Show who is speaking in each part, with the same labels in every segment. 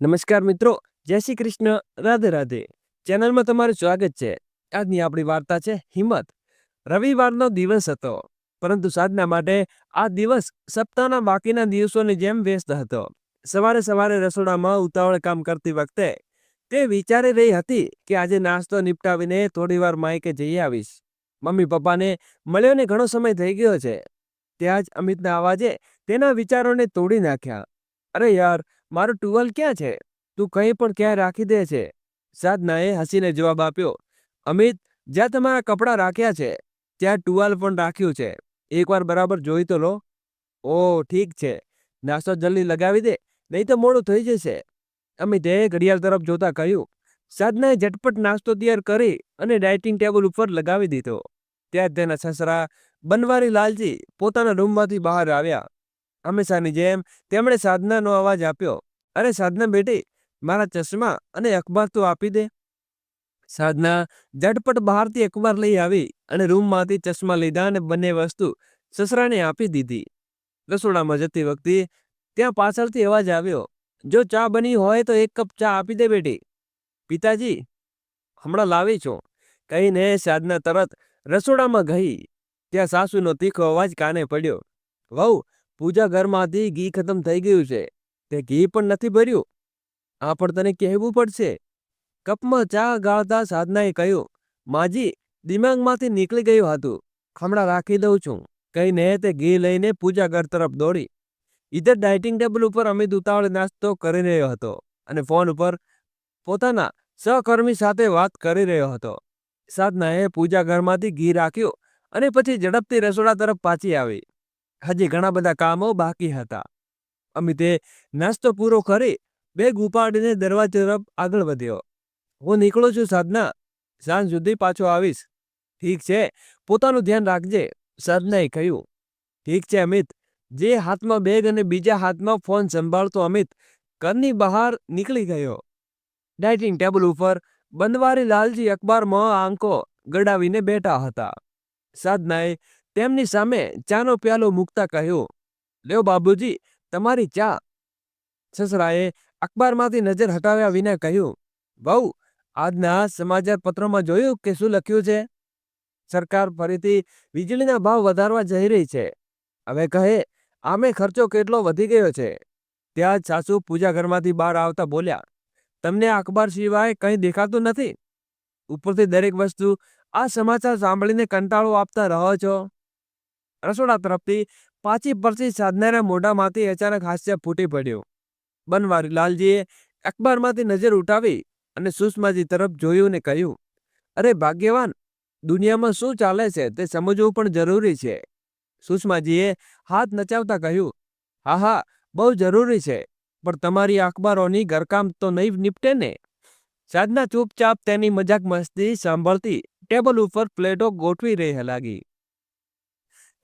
Speaker 1: નમસ્કાર મિત્રો, જય શ્રી કૃષ્ણ, રાધે રાધે. ચેનલમાં તમારું સ્વાગત છે. આજની આપણી વાર્તા છે હિંમત. રવિવારનો દિવસ હતો, પરંતુ સાધના માટે આ દિવસ સપ્તાહના બાકીના દિવસોની જેમ વ્યસ્ત હતો. સવારે સવારે રસોડામાં ઉતાવળ કામ કરતી વખતે તે વિચારી રહી હતી કે આજે નાસ્તો નિપટાવીને થોડીવાર માયકે જઈ આવીશ. મમ્મી પપ્પાને મળ્યોને ઘણો સમય થઈ ગયો છે. ત્યાં જ અમિતના અવાજે તેના વિચારોને તોડી નાખ્યા. અરે યાર, મારું ટુવાલ ક્યાં છે? તું કંઈ પણ ક્યાં રાખી દે છે. સાધનાએ હસીને જવાબ આપ્યો, અમિત, જ્યાં તમારા કપડાં રાખ્યા છે ત્યાં ટુવાલ પણ રાખ્યું છે. એકવાર બરાબર જોઈ તો લો. ઓહ, ઠીક છે. નાસ્તો જલ્દી લગાવી દે, નહીં તો મોડું થઈ જશે. અમિતે ઘડિયાળ તરફ જોતા કહ્યું. સાધનાએ ઝટપટ નાસ્તો તૈયાર કરી અને ડાઇનિંગ ટેબલ ઉપર લગાવી દીધો. ત્યાં તેના સસરા બનવારી લાલજી પોતાના રૂમમાંથી બહાર આવ્યા. હંમેશાની જેમ તેમણે સાધનાનો અવાજ આપ્યો, અરે સાધના બેટી, મારા ચશ્મા અને અખબાર તો આપી દે. સાધના ઝટપટ બહારથી અખબાર લઈ આવી અને રૂમમાંથી ચશ્મા લીધા અને બંને વસ્તુ સસરાને આપી દીધી. રસોડામાં જતી વખતે ત્યાં પાછળથી અવાજ આવ્યો, જો ચા બની હોય તો એક કપ ચા આપી દે બેટી. પિતાજી, હમણાં લાવી છું, કહીને સાધના તરત રસોડામાં ગઈ. ત્યાં સાસુનો તીખો અવાજ કાને પડ્યો, વહુ, પૂજા ઘરમાંથી ઘી ખતમ થઈ ગયું છે. તે ઘી પણ નથી ભર્યું. આ પણ તને કહેવું પડશે. કપમાં ચા ગાળતા સાધનાએ કહ્યું, માજી, દિમાગમાંથી નીકળી ગયું હતું, હમણાં રાખી દઉં છું, કહીને તે ઘી લઈને પૂજા ઘર તરફ દોડી. ઇધર ડાઇનિંગ ટેબલ ઉપર અમિત ઉતાવળે નાસ્તો કરી રહ્યો હતો અને ફોન ઉપર પોતાના સહકર્મી સાથે વાત કરી રહ્યો હતો. સાધનાએ પૂજા ઘરમાંથી ઘી રાખ્યું અને પછી ઝડપથી રસોડા તરફ પાછી આવી. હજી ઘણા બધા કામો બાકી હતા. અમિતે નાસ્તો પૂરો કરી બેગ ઉપાડીને દરવાજા તરફ આગળ વધ્યો. હું નીકળું છું સાધના, સાંજ સુધી પાછો આવીશ. ઠીક છે, પોતાનું ધ્યાન રાખજે, સાધનાએ કહ્યું. ઠીક છે અમિત. જે હાથમાં બેગ અને બીજા હાથમાં ફોન સંભાળતો અમિત ઘરની બહાર નીકળી ગયો. ડાઇનિંગ ટેબલ ઉપર બનવારી લાલજી અખબારમાં આંખો ગડાવીને બેઠા હતા. સાધનાએ તેમની સામે ચાનો પ્યાલો મૂકતા કહ્યું, લ્યો બાબુજી, તમારી ચા. સસરાએ અખબારમાંથી નજર હટાવ્યા વિના કહ્યું, બહુ, આજના સમાચાર પત્રમાં જોયું કે શું લખ્યું છે? સરકાર ફરીથી વીજળીના ભાવ વધારવા જઈ રહી છે. હવે કહે, આમે ખર્ચો કેટલો વધી ગયો છે. ત્યાં જ સાસુ પૂજા ઘરમાંથી બહાર આવતા બોલ્યા, તમને અખબાર સિવાય કંઈ દેખાતું નથી? ઉપરથી દરેક વસ્તુ આ સમાચાર સાંભળીને કંટાળો આપતા રહો છો. રસોડા તરફથી પાછી પરથી સાધનાના મોઢામાંથી અચાનક હાસ્ય ફૂટી પડ્યું. બનવારી લાલજીએ અખબારમાંથી નજર ઉઠાવી અને સુષ્માજી તરફ જોયું ને કહ્યું, અરે ભાગ્યવાન, દુનિયામાં શું ચાલે છે તે સમજવું પણ જરૂરી છે. સુષ્માજીએ હાથ નચાવતા કહ્યું, હા હા, બહુ જરૂરી છે, પણ તમારી અખબારોની ઘરકામ તો નહીં નીપટે ને. સાધના ચૂપચાપ તેની મજાક મસ્તી સાંભળતી ટેબલ ઉપર પ્લેટો ગોઠવી રહી લાગી.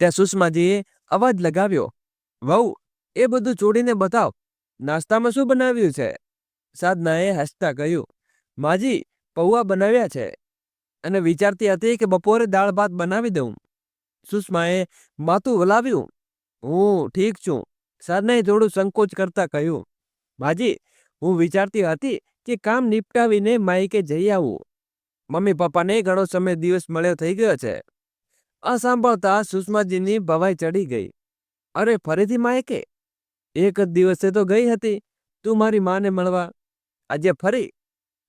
Speaker 1: ત્યાં સુષ્માજીએ અવાજ લગાવ્યો, વહુ, એ બધું છોડીને બતાવ, નાસ્તામાં શું બનાવ્યું છે? સાધનાએ હસતા કહ્યું, માજી, પૌવા બનાવ્યા છે અને વિચારતી હતી કે બપોરે દાળ ભાત બનાવી દઉં. સુષ્માએ માથું હલાવ્યું. હું ઠીક છું. સાધનાએ થોડું સંકોચ કરતા કહ્યું, માજી, હું વિચારતી હતી કે કામ નિપટાવીને માયકે જઈ આવું. મમ્મી પપ્પાને ઘણો સમય દિવસ મળ્યો થઈ ગયો છે. આ સાંભળતા સુષ્માજીની ભવાઈ ચડી ગઈ. અરે ફરીથી માયકે? એક જ દિવસે તો ગઈ હતી તું મારી માને મળવા, આજે ફરી?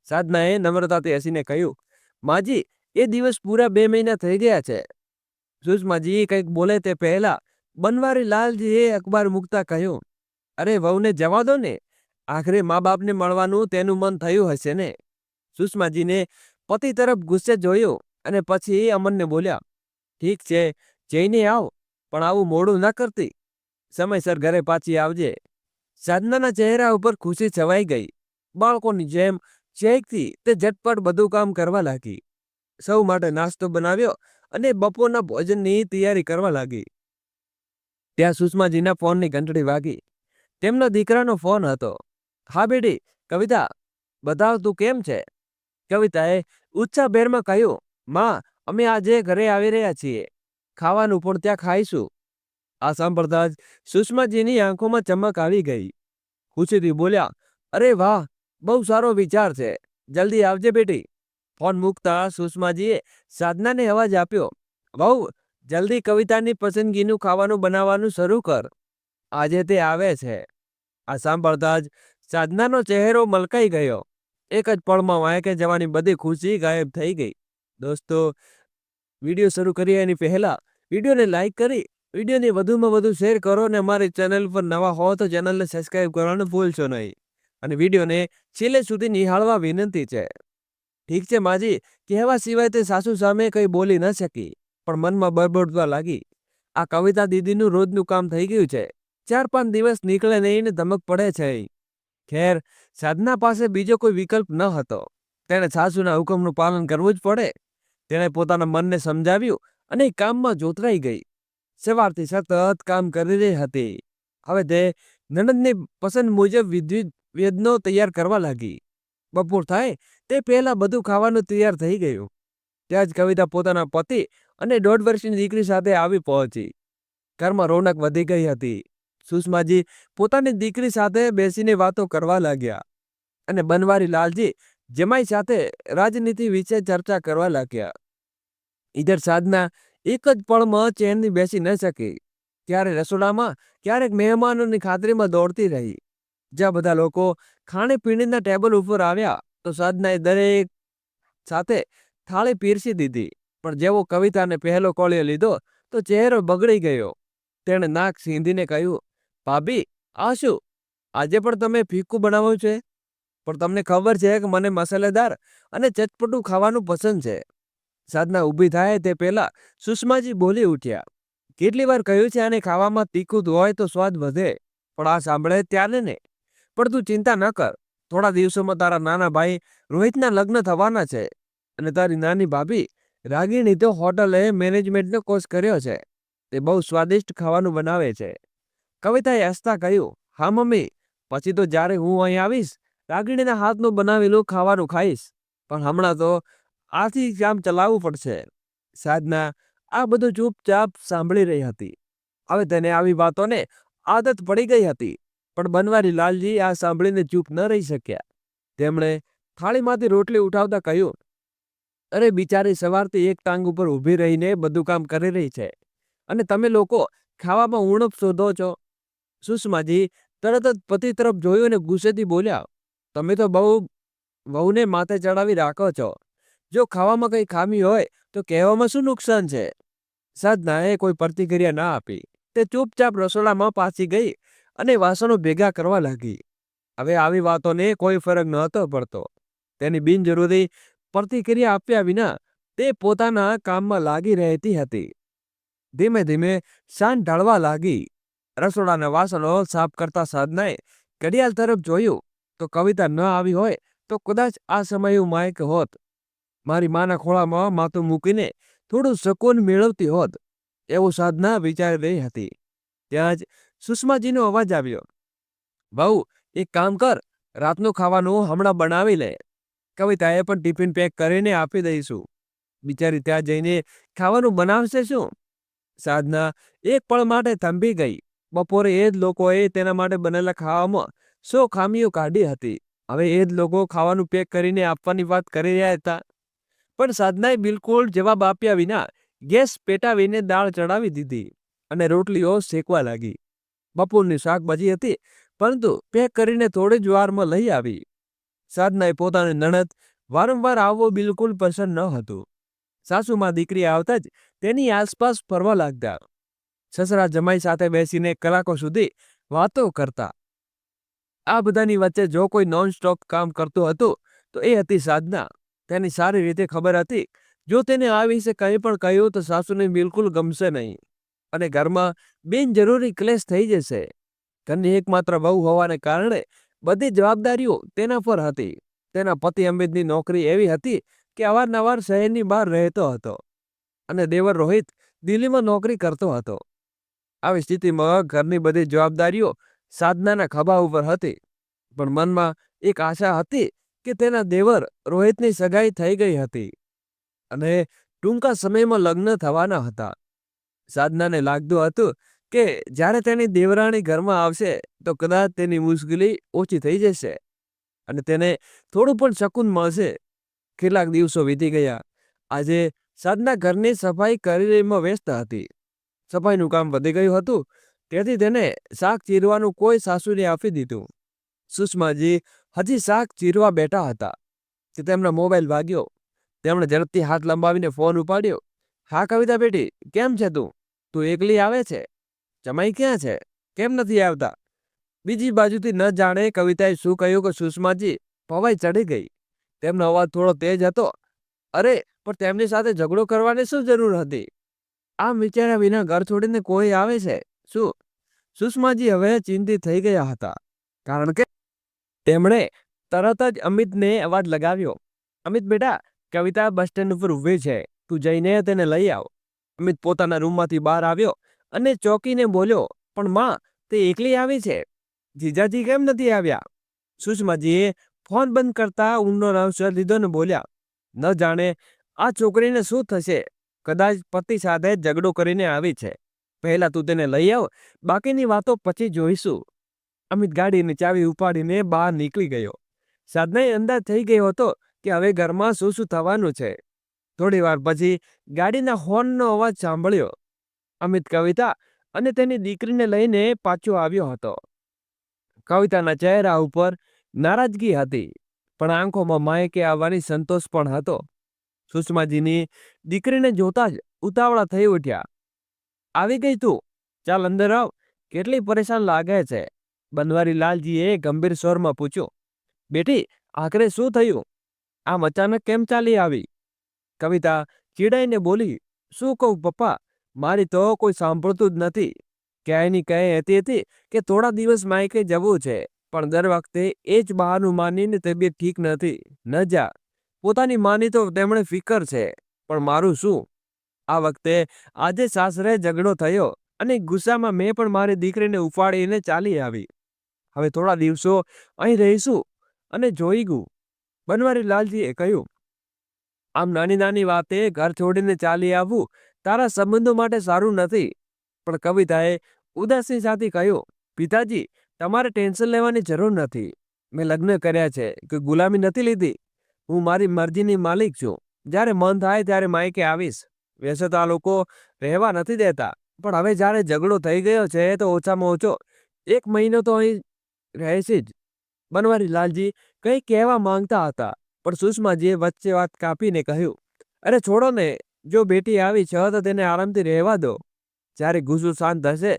Speaker 1: સાધનાએ નમ્રતાથી હસીને કહ્યું, માજી, એ દિવસ પૂરા 2 મહિના થઈ ગયા છે. સુષ્માજી કંઈક બોલે તે પહેલા બનવારી લાલજીએ અખબાર મૂકતા કહ્યું, અરે વહુને જવા દો ને, આખરે મા બાપને મળવાનું તેનું મન થયું હશે ને. સુષ્માજીને પતિ તરફ ગુસ્સે જોયું અને પછી અમનને બોલ્યા, ઠીક છે, જઈને આવ, પણ આવું મોડું ન કરતી. સમયસર ઘરે પાછી આવજે. સાધનાના ચહેરા ઉપર ખુશી છવાઈ ગઈ. બાળકોની જેમ ચહેકથી તે ઝટપટ બધું કામ કરવા લાગી. સૌ માટે નાસ્તો બનાવ્યો અને બપોરના ભોજનની તૈયારી કરવા લાગી. ત્યાં સુષ્માજીના ફોનની ઘંટડી વાગી. તેમનો દીકરાનો ફોન હતો. હા બેટી, કવિતા, બતાવ તું કેમ છે? કવિતાએ ઉત્સાહભેરમાં કહ્યું, માં, અમે આજે ઘરે આવી રહ્યા છીએ, ખાવાનું પણ ત્યાં ખાઈશું. આ સાંભળતા જ સુષ્માજીની આંખોમાં ચમક આવી ગઈ. ખુશીથી બોલ્યા, અરે વાહ, બહુ સારો વિચાર છે. જલ્દી આવજે બેટી. ફોન મૂકતા સુષ્માજીએ સાધનાને અવાજ આપ્યો, વહુ, જલ્દી કવિતાની પસંદગીનું ખાવાનું બનાવવાનું શરૂ કર. આજે તે આવે છે. આ સાંભળતા જ સાધનાનો ચહેરો મલકાઈ ગયો. એક જ પળમાં વાંકે જવાની બધી ખુશી ગાયબ થઈ ગઈ. દોસ્તો, વિડીયો શરૂ કરીએ એની પહેલા વિડીયોને લાઈક કરી, વિડીયોને વધુમાં વધુ શેર કરો અને અમારી ચેનલ પર નવા હો તો ચેનલને સબસ્ક્રાઈબ કરવાનું ભૂલશો નહીં. અને વિડીયોને છેલ્લે સુધી નિહાળવા વિનંતી છે. ઠીક છે માજી, કહેવા સિવાય તે સાસુ સામે કંઈ બોલી ન શકી, પણ મનમાં બળબડવા લાગી. આ કવિતા દીદીનું રોજનું કામ થઈ ગયું છે. 4-5 દિવસ નીકળે નહીં ને ધમક પડે છે. ખેર, સાધના પાસે બીજો કોઈ વિકલ્પ ન હતો. તેણે સાસુના હુકમનું પાલન કરવું જ પડે. તેણે પોતાના મનને સમજાવ્યું અને કામમાં જોતરાઈ ગઈ. સવારથી સતત કામ કરી રહી હતી. હવે તે નણંદની પસંદ મુજબ વિવિધ વ્યંજનો તૈયાર કરવા લાગી. બપોર થાય તે પહેલા બધું ખાવાનું તૈયાર થઈ ગયું. ત્યાં જ કવિતા પોતાના પતિ અને 1.5 વર્ષની દીકરી સાથે આવી પહોંચી. ઘરમાં રોનક વધી ગઈ હતી. સુષ્માજી પોતાની દીકરી સાથે બેસીને વાતો કરવા લાગ્યા અને બનવારી લાલજી જમાઈ સાથે રાજનીતિ વિશે ચર્ચા કરવા લાગ્યા. ઈધર સાધના એક જ પળમાં ચેનથી બેસી ન શકી. ત્યારે રસોડામાં, ક્યારેક મહેમાનોની ખાતરીમાં દોડતી રહી. જ્યાં બધા લોકો ખાણીપીણીના ટેબલ ઉપર આવ્યા તો સાધનાએ દરેક સાથે થાળી પીરસી દીધી. પણ જેવો કવિતાને પહેલો કોળિયો લીધો તો ચહેરો બગડી ગયો. તેણે નાક સીંધીને કહ્યું, ભાભી, આ શું? આજે પણ તમે ફીકું બનાવો છે? પણ તમને ખબર છે કે મને મસાલેદાર અને ચટપટું ખાવાનું પસંદ છે. સાધના ઊભી થાય તે પહેલા સુષ્માજી બોલી ઉઠ્યા, કેટલી વાર કહ્યું છે આને ખાવામાં તીખું હોય તો સ્વાદ વધે, પણ આ સાંભળે ત્યારે ને. પણ તું ચિંતા ન કર, થોડા દિવસોમાં તારા નાના ભાઈ રોહિતના લગ્ન થવાના છે અને તારી નાની ભાભી રાગીણી તો હોટલે મેનેજમેન્ટનો કોર્સ કર્યો છે. તે બહુ સ્વાદિષ્ટ ખાવાનું બનાવે છે. કવિતાએ હસતા કહ્યું, હા મમ્મી, પછી તો જ્યારે હું અહીં આવીશ રાગીણીના હાથનું બનાવેલું ખાવાનું ખાઈશ. પણ હમણાં તો આથી કામ ચલાવવું પડશે. સાધના આ બધું ચૂપચાપ સાંભળી રહી હતી. હવે તેને આવી વાતોને આદત પડી ગઈ હતી. પણ બનવારી લાલજી આ સાંભળીને ચૂપ ન રહી શક્યા. તેમણે થાળીમાંથી રોટલી ઉઠાવતા કહ્યું, અરે બિચારી સવારથી એક ટાંગ ઉપર ઊભી રહીને બધું કામ કરી રહી છે અને તમે લોકો ખાવામાં ઉણપ શોધો છો. સુષ્માજી તરત જ પતિ તરફ જોયું અને ગુસ્સેથી બોલ્યા, તમે તો બહુ વહુને માથે ચડાવી રાખો છો. જો ખાવામાં કંઈ ખામી હોય તો કહેવામાં શું નુકસાન છે? સાધનાએ કોઈ પ્રતિક્રિયા ના આપી. તે ચૂપચાપ રસોડામાં પાછી ગઈ અને વાસણો ભેગા કરવા લાગી. હવે આવી વાતોને કોઈ ફરક નહોતો પડતો. તેની બિનજરૂરી પ્રતિક્રિયા આપ્યા વિના તે પોતાના કામમાં લાગી રહેતી હતી. ધીમે ધીમે સાંજ ઢળવા લાગી. રસોડાના વાસણો સાફ કરતા સાધનાએ ઘડિયાળ તરફ જોયું તો કવિતા ન આવી હોય તો કદાચ આ સમયે હું માયક હોત. મારી માના ખોળામાં માથું મૂકીને થોડું શકૂન મેળવતી હોત, એવું સાધના વિચારી રહી હતી. ત્યાં જ સુષ્માજીનો અવાજ આવ્યો, બહુ, એક કામ કર, રાતનું ખાવાનું હમણાં બનાવી લે. કવિતાએ પણ ટિફિન પેક કરીને આપી દઈશું. બિચારી ત્યાં જઈને ખાવાનું બનાવશે શું? સાધના એક પળ માટે થંભી ગઈ. બપોરે એ જ લોકોએ તેના માટે બનેલા ખાવામાં 100 ખામીઓ કાઢી હતી. હવે એ જ લોકો ખાવાનું પેક કરીને આપવાની વાત કરી રહ્યા હતા. પણ સાધનાએ બિલકુલ જવાબ આપ્યા વિના ગેસ પેટાવીને દાળ ચડાવી દીધી અને રોટલીઓ શેકવા લાગી. બપોરની શાકભાજી હતી, પરંતુ પેક કરીને થોડી જ વારમાં લઈ આવી. સાધનાએ પોતાની નણંદ વારંવાર આવવું બિલકુલ પસંદ ન હતું. સાસુમાં દીકરી આવતા જ તેની આસપાસ ફરવા લાગતા. સસરા જમાઈ સાથે બેસીને કલાકો સુધી વાતો કરતા. આ બધાની વચ્ચે જો કોઈ નોન સ્ટોપ કામ કરતું હતું તો એ હતી સાધના. તેની સારી રીતે ખબર હતી, જો તેને આ વિશે કંઈ પણ કહ્યું તો સાસુને બિલકુલ ગમશે નહીં અને ઘરમાં બિનજરૂરી ક્લેશ થઈ જશે. ઘરની એકમાત્ર વહુ હોવાને કારણે બધી જવાબદારીઓ તેના પર હતી. તેના પતિ અમિતની નોકરી એવી હતી કે અવારનવાર શહેરની બહાર રહેતો હતો અને દેવર રોહિત દિલ્હીમાં નોકરી કરતો હતો. આવી સ્થિતિમાં ઘરની બધી જવાબદારીઓ સાધનાના ખભા ઉપર હતી. પણ મનમાં એક આશા હતી કે તેના દેવર રોહિતની સગાઈ થઈ ગઈ હતી અને ટૂંકા સમયમાં લગ્ન થવાના હતા. સાધનાને લાગતું હતું કે જ્યારે તેની દેવરાણી ઘરમાં આવશે તો કદાચ તેની મુશ્કેલી ઓછી થઈ જશે. અને તેને થોડું પણ શકૂન મળશે. કેટલાક દિવસો વીતી ગયા. આજે સાધના ઘરની સફાઈ કરવામાં વ્યસ્ત હતી. સફાઈનું કામ વધી ગયું હતું, તેથી તેને શાક ચીરવાનું કોઈ સાસુને આપી દીધું. સુષ્માજી હજી શાક ચીરવા બેઠા હતા કે તેમનો મોબાઈલ વાગ્યો. તેમણે ઝડપથી હાથ લંબાવીને ફોન ઉપાડ્યો. હા કવિતા બેટી, કેમ છે તું? તું એકલી આવે છે? જમાઈ ક્યાં છે? કેમ નથી આવતા? બીજી બાજુથી ન જાણે કવિતાએ શું કહ્યું કે સુષ્માજી પવાઈ ચડી ગઈ. તેમનો અવાજ થોડો તેજ હતો. અરે, પણ તેમની સાથે ઝઘડો કરવાની શું જરૂર હતી? આમ વિચાર્યા વિના ઘર છોડીને કોઈ આવે છે શું? સુષ્માજી હવે ચિંતિત થઈ ગયા હતા, કારણ કે તેમણે તરત જ અમિતને અવાજ લગાવ્યો. અમિત બેટા, કવિતા બસ સ્ટેન્ડ ઉપર ઊભી છે, તું જઈને તેને લઈ આવ. અમિત પોતાના રૂમમાંથી બહાર આવ્યો અને ચોંકીને બોલ્યો, પણ માં, તે એકલી આવી છે, જીજાજી કેમ નથી આવ્યા? સુષ્માજીએ ફોન બંધ કરતા ઊંડો શ્વાસ લીધો ને બોલ્યા, ન જાણે આ છોકરીને શું થશે, કદાચ પતિ સાથે ઝઘડો કરીને આવી છે. પહેલા તું તેને લઈ આવ, બાકીની વાતો પછી જોઈશું. અમિત ગાડીની ચાવી ઉપાડીને બહાર નીકળી ગયો. સાધનાએ અંદાજ થઈ ગયો હતો કે હવે ઘરમાં શું શું થવાનું છે. થોડી વાર પછી ગાડીના હોર્નનો અવાજ સાંભળ્યો. અમિત કવિતા અને તેની દીકરીને લઈને પાછો આવ્યો હતો. કવિતાના ચહેરા ઉપર નારાજગી હતી, પણ આંખોમાં માયકે આવવાની સંતોષ પણ હતો. સુષ્માજીની દીકરીને જોતા જ ઉતાવળા થઈ ઉઠ્યા. આવી ગઈ તું? ચાલ અંદર આવ, કેટલી પરેશાન લાગે છે? બનવારી લાલજીએ ગંભીર સ્વરમાં પૂછ્યું. બેટી, આખરે શું થયું? આમ અચાનક કેમ ચાલી આવી? કવિતા ચીડાઈને બોલી, શું કહું પપ્પા, મારી તો કોઈ સાંભળતું જ નથી. ક્યાંયની ક્યાંય હતી હતી કે થોડા દિવસ માયકે જવું છે, પણ દર વખતે એ જ બહારનું માનીને તબિયત ઠીક નથી. ન જા. પોતાની માની તો તેમણે ફિકર છે, પણ મારું શું? આ વખતે આજે સાસરે ઝઘડો થયો અને ગુસ્સામાં મેં પણ મારી દીકરીને ઉપાડીને ચાલી આવી. હવે થોડા દિવસો અહીં રહીશું અને જોઈ ગયું, બનવારી લાલજીએ કહ્યું. આમ નાની નાની વાતે ઘર છોડીને ચાલી આવવું તારા સંબંધો માટે સારું નથી. પણ કવિતાએ ઉદાસી સાથે કહ્યું, પિતાજી, તમારે ટેન્શન લેવાની જરૂર નથી. મેં લગ્ન કર્યા છે કે ગુલામી નથી લીધી. હું મારી મરજીની માલિક છું. જ્યારે મન થાય ત્યારે માયકે આવીશ. વૈસે તો આ લોકો રહેવા નથી દેતા, પણ હવે જ્યારે ઝઘડો થઈ ગયો છે તો ઓછામાં ઓછો 1 મહિનો તો અહીં રહેશે જ. બનવારી લાલજી કંઈ કહેવા માંગતા હતા, પણ સુષ્માજીએ વચ્ચે વાત કાપીને કહ્યું, અરે છોડો ને, જો બેટી આવી છે તો તેને આરામથી રહેવા દો. જ્યારે ગુસ્સો શાંત થશે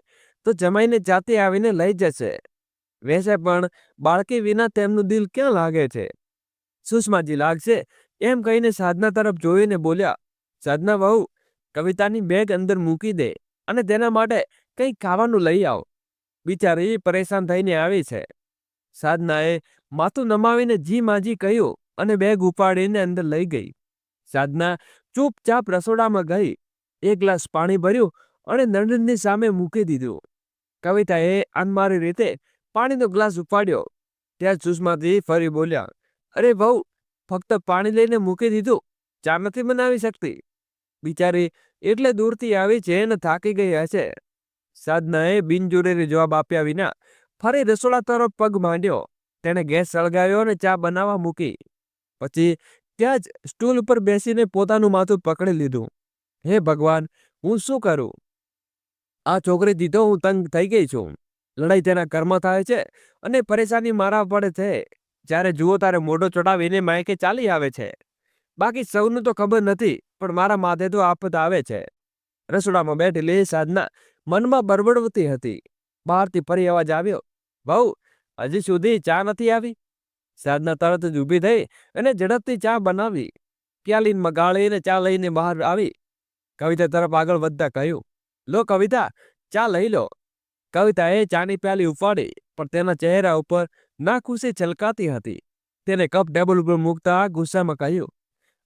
Speaker 1: તો જમાઈને જાતે આવીને લઈ જશે. વૈસે પણ બાળકી વિના તેમનું દિલ ક્યાં લાગે છે? સુષ્માજી લાગશે એમ કહીને સાધના તરફ જોઈને બોલ્યા, સાધના વહુ, કવિતાની બેગ અંદર મૂકી દે અને તેના માટે કંઈક ખાવાનું લઈ આવ. બિચારી પરેશાન થઈને આવી છે. સાધનાએ માથું નમાવીને જી માજી કહ્યું અને બેગ ઉપાડીને અંદર લઈ ગઈ. સાધના ચૂપચાપ રસોડામાં ગઈ, એક ગ્લાસ પાણી ભર્યું અને નળની સામે મૂકી દીધું. કવિતાએ અનમારી રીતે પાણીનો ગ્લાસ ઉપાડ્યો. ત્યાં સુષ્માજી ફરી બોલ્યા, અરે વહુ, ફક્ત પાણી લઈને મૂકી દીધું, ચા નથી બનાવી શકતી? બિચારી એટલે દૂરથી આવી છે ને થાકી ગઈ હશે. સાધનાએ બિનજરૂરી જવાબ આપ્યા વિના ફરી રસોડા તરફ પગ માંડ્યો. તેણે ગેસ સળગાવ્યો અને ચા બનાવવા મૂકી. પછી ત્યાં જ સ્ટૂલ ઉપર બેસીને પોતાનું માથું પકડી લીધું. હે ભગવાન, હું શું કરું? આ છોકરીથી તો હું તંગ થઈ ગઈ છું. લડાઈ તેના ઘરમાં થાય છે અને પરેશાની મારા પડે છે. જ્યારે જુઓ ત્યારે મોઢો ચડાવીને માયકે ચાલી આવે છે. બાકી સૌનું તો ખબર નથી, પણ મારા માથે તો આફત આવે છે. રસોડામાં બેઠેલી સાધના મનમાં બરબડતી હતી. બહારથી ફરી અવાજ આવ્યો, વહુ, હજી સુધી ચા નથી આવી? સાધના તરત જ ઊભી થઈ અને ઝડપથી ચા બનાવી. પ્યાલીમાં ગાળીને ચા લઈને બહાર આવી. કવિતા તરફ આગળ વધતા કહ્યું, લો કવિતા, ચા લઈ લો. કવિતાએ ચાની પ્યાલી ઉપાડી, પણ તેના ચહેરા ઉપર નાખુશી છલકાતી હતી. તેને કપ ટેબલ ઉપર મૂકતા ગુસ્સામાં કહ્યું,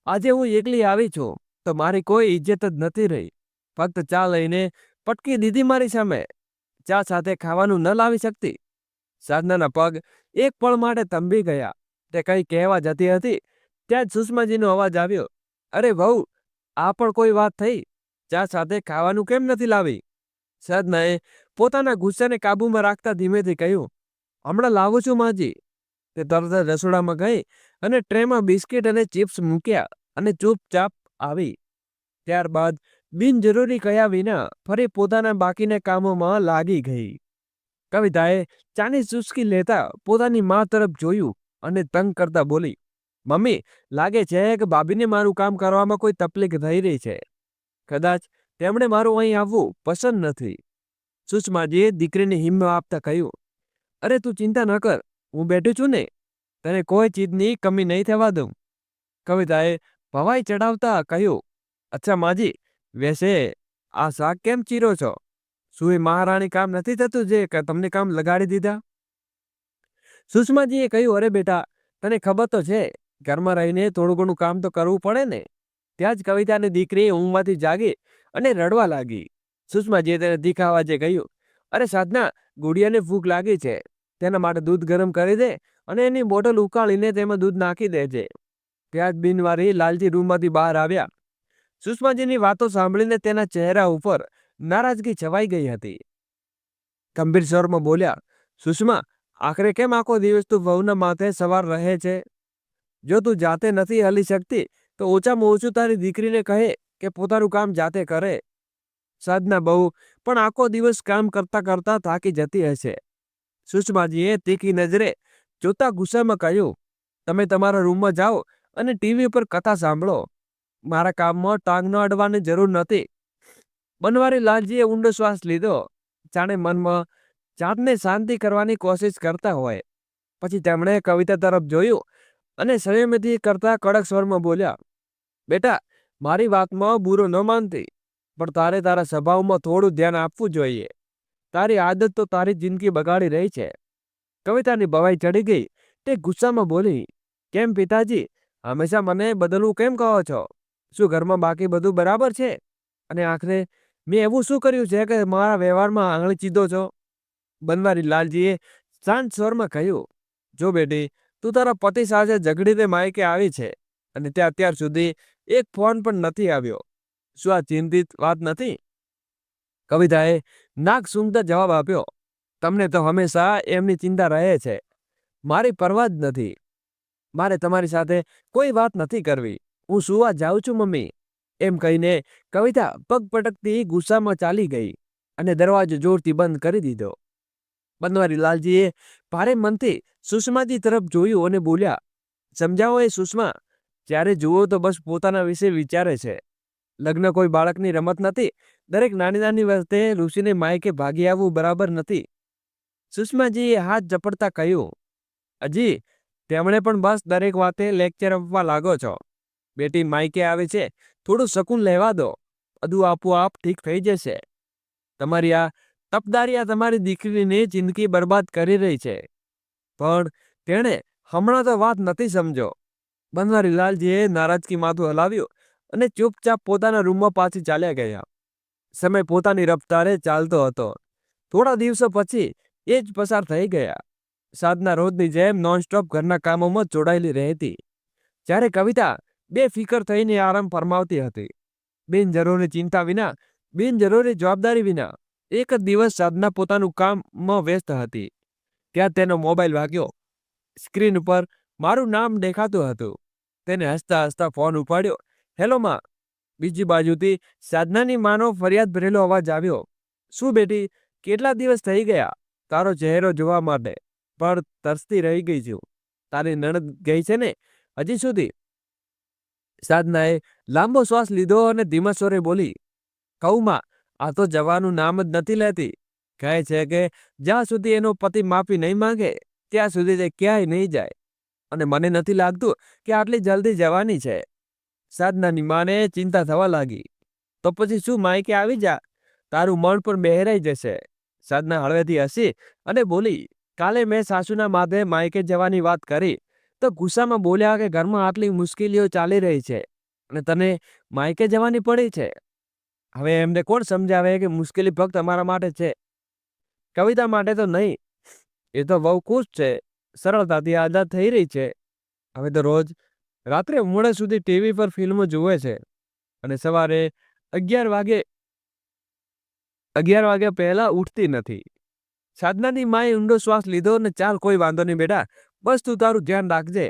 Speaker 1: આજે હું એકલી આવી છું તો મારી કોઈ ઇજ્જત જ નથી રહી. ફક્ત ચા લઈને પટકી દીધી મારી સામે. ચા સાથે ખાવાનું ન લાવી શકતી? સાધનાના પગ એક પળ માટે થંભી ગયા. તે કંઈ કહેવા જતી હતી ત્યાં જ સુષ્માજીનો અવાજ આવ્યો, અરે વહુ, આ પણ કોઈ વાત થઈ? ચા સાથે ખાવાનું કેમ નથી લાવી? સાધનાએ પોતાના ગુસ્સાને કાબૂમાં રાખતા ધીમેથી કહ્યું, હમણાં લાવું છું માજી. તે તરત જ રસોડામાં ગઈ અને ટ્રેમાં બિસ્કિટ અને ચિપ્સ મૂક્યા અને ચૂપચાપ આવી. ત્યારબાદ બિનજરૂરી કહ્યા વિના ફરી પોતાના બાકીના કામોમાં લાગી ગઈ. કવિતાએ ચાની ચુસ્કી લેતા પોતાની મા તરફ જોયું અને તંગ કરતા બોલી, મમ્મી, લાગે છે કે ભાભીને મારું કામ કરવામાં કોઈ તકલીફ થઈ રહી છે. કદાચ તેમણે મારું અહીં આવવું પસંદ નથી. સુષ્માજીએ દીકરીને હિંમત આપતા કહ્યું, અરે તું ચિંતા ન કર, હું બેઠું છું ને, તને કોઈ ચીજની કમી નહીં થવા દઉં. કવિતાએ ભવાઈ ચડાવતા કહ્યું, અચ્છા માજી, વેસે આ શાક કેમ ચીરો છો? શું એ મહારાણી કામ નથી થતું જે તમને કામ લગાડી દીધા? સુષ્માજીએ કહ્યું, અરે બેટા, તને ખબર તો છે, ઘરમાં રહીને થોડું ઘણું કામ તો કરવું પડે ને. ત્યાં જ કવિતાની દીકરી ઊંઘમાંથી જાગી અને રડવા લાગી. સુષ્માજીએ તેને તીખા અવાજે કહ્યું, અરે સાધના, ગુડિયાને ભૂખ લાગી છે, તેના માટે દૂધ ગરમ કરી દે અને એની બોટલ ઉકાળીને તેમાં દૂધ નાખી દેજે. ત્યાં જ બિનવારી લાલજી રૂમમાંથી બહાર આવ્યા. સુષ્માજીની વાતો સાંભળીને તેના ચહેરા ઉપર નારાજગી છવાઈ ગઈ હતી. ગંભીર સ્વરમાં બોલ્યા, સુષ્મા, આખરે કેમ આખો દિવસ તું વહુના માથે સવાર રહે છે? જો તું જાતે નથી હલી શકતી તો ઓછામાં ઓછું તારી દીકરીને કહે કે પોતાનું કામ જાતે કરે. સાધના બહુ પણ આખો દિવસ કામ કરતા કરતા થાકી જતી હશે. સુષ્માજીએ તીખી નજરે જોતા ગુસ્સામાં કહ્યું, તમે તમારા રૂમમાં જાઓ અને ટીવી પર કથા સાંભળો. મારા કામમાં ટાંગ ન અડવાની જરૂર નથી. બનવારી લાલજીએ ઊંડો શ્વાસ લીધો, જાણે મનમાં જાતને શાંતિ કરવાની કોશિશ કરતા હોય. પછી તેમણે કવિતા તરફ જોયું અને સંયમથી કરતા કડક સ્વરમાં બોલ્યા, બેટા, મારી વાતમાં બુરો ન માનતી, પણ તારે તારા સ્વભાવમાં થોડું ધ્યાન આપવું જોઈએ. તારી આદત તો તારી જિંદગી બગાડી રહી છે. કવિતાની ભવાઈ ચડી ગઈ. તે ગુસ્સામાં બોલી, કેમ પિતાજી, હંમેશા મને બદલવું કેમ કહો છો? શું ઘરમાં બાકી બધું બરાબર છે? અને આખરે મેં એવું શું કર્યું છે કે મારા વ્યવહારમાં આંગળી ચીધો છો? બનવારી લાલજીએ શાંત સ્વરમાં કહ્યું, જો બેટી, તું તારા પતિ સાથે ઝઘડીને માયકે આવી છે અને તે અત્યાર સુધી એક ફોન પણ નથી આવ્યો. શું આ ચિંતિત વાત નથી? કવિતાએ નાક સૂંઘતા જવાબ આપ્યો, તમને તો હંમેશા એમની ચિંતા રહે છે. મારી પરવા જ નથી. મારે તમારી સાથે કોઈ વાત નથી કરવી. હું સુવા જાઉં છું મમ્મી. એમ કહીને કવિતા પગ પટકતી ગુસ્સામાં ચાલી ગઈ અને દરવાજો જોરથી બંધ કરી દીધો. બનવારી લાલજીએ ભારે મનથી સુષ્માજી તરફ જોયું અને બોલ્યા, સમજાવો એ સુષ્મા, જ્યારે જુઓ તો બસ પોતાના વિશે વિચારે છે. લગ્ન કોઈ બાળકની રમત નથી. દરેક નાની નાની વખતે ઋષિને માયકે ભાગી આવવું બરાબર નથી. સુષ્માજીએ હાથ ઝપડતા કહ્યું, અજી, તેમણે પણ બસ દરેક વાતે લેક્ચર આપવા લાગો છો. બેટી માયકે આવે છે, થોડું શકૂન લેવા દો, બધું આપોઆપ ઠીક થઈ જશે. તમારી આ તપદારી તમારી દીકરીની જિંદગી બરબાદ કરી રહી છે. પણ તેણે હમણાં તો વાત નથી સમજો. બનવારી લાલજીએ નારાજગી માથું હલાવ્યું અને ચૂપચાપ પોતાના રૂમમાં પાછી ચાલ્યા ગયા. સમય પોતાની રફતારે ચાલતો હતો. થોડા દિવસો પછી એ જ પસાર થઈ ગયા. સાધના રોજની જેમ નોનસ્ટોપ ઘરના કામોમાં જોડાયેલી રહેતી, જ્યારે કવિતા બેફિકર થઈને આરામ ફરમાવતી હતી. બિનજરૂરી ચિંતા વિના, બિનજરૂરી જવાબદારી વિના. એક જ દિવસ સાધના પોતાનું કામમાં વ્યસ્ત હતી. ત્યાં તેનો મોબાઈલ વાગ્યો. સ્ક્રીન ઉપર મારું નામ દેખાતું હતું. તેને હસતા હસતા ફોન ઉપાડ્યો. હેલો માં. બીજી બાજુથી સાધનાની માનો ફરિયાદ ભરેલો અવાજ આવ્યો, શું બેટી, કેટલા દિવસ થઈ ગયા તારો ચહેરો જોવા માટે, પણ તરસતી રહી ગઈ છું. તારી નણદ ગઈ છે ને હજી સુધી? સાધનાએ લાંબો શ્વાસ લીધો અને ધીમા સ્વરે બોલી, કૌમાં, આ તો જવાનું નામ જ નથી લેતી. કહે છે કે જ્યાં સુધી એનો પતિ માફી નહીં માંગે ત્યાં સુધી તે ક્યાંય નહીં જાય, અને મને નથી લાગતું કે આટલી જલ્દી જવાની છે. સાધનાની માને ચિંતા થવા લાગી. તો પછી શું માયકે આવી જા, તારું મન પણ બહેરાઈ જશે. સાધના હળવેથી હસી અને બોલી, કાલે મેં સાસુના માથે માયકે જવાની વાત કરી તો ગુસ્સામાં બોલ્યા કે ઘરમાં આટલી મુશ્કેલીઓ ચાલી રહી છે અને તને માયકે જવાની પડી છે. હવે એમને કોણ સમજાવે કે મુશ્કેલી ફક્ત તમારા માટે છે, કવિતા માટે તો નહીં. એ તો બહુ ખુશ છે, સરળતાથી આઝાદ થઈ રહી છે. હવે તો રોજ રાત્રે મોડે સુધી ટીવી પર ફિલ્મો જુએ છે અને સવારે 11 વાગે પહેલા ઉઠતી નથી. સાધનાની માએ ઊંડો શ્વાસ લીધો અને ચાલ કોઈ વાંધો નહીં બેટા, બસ તું તારું ધ્યાન રાખજે,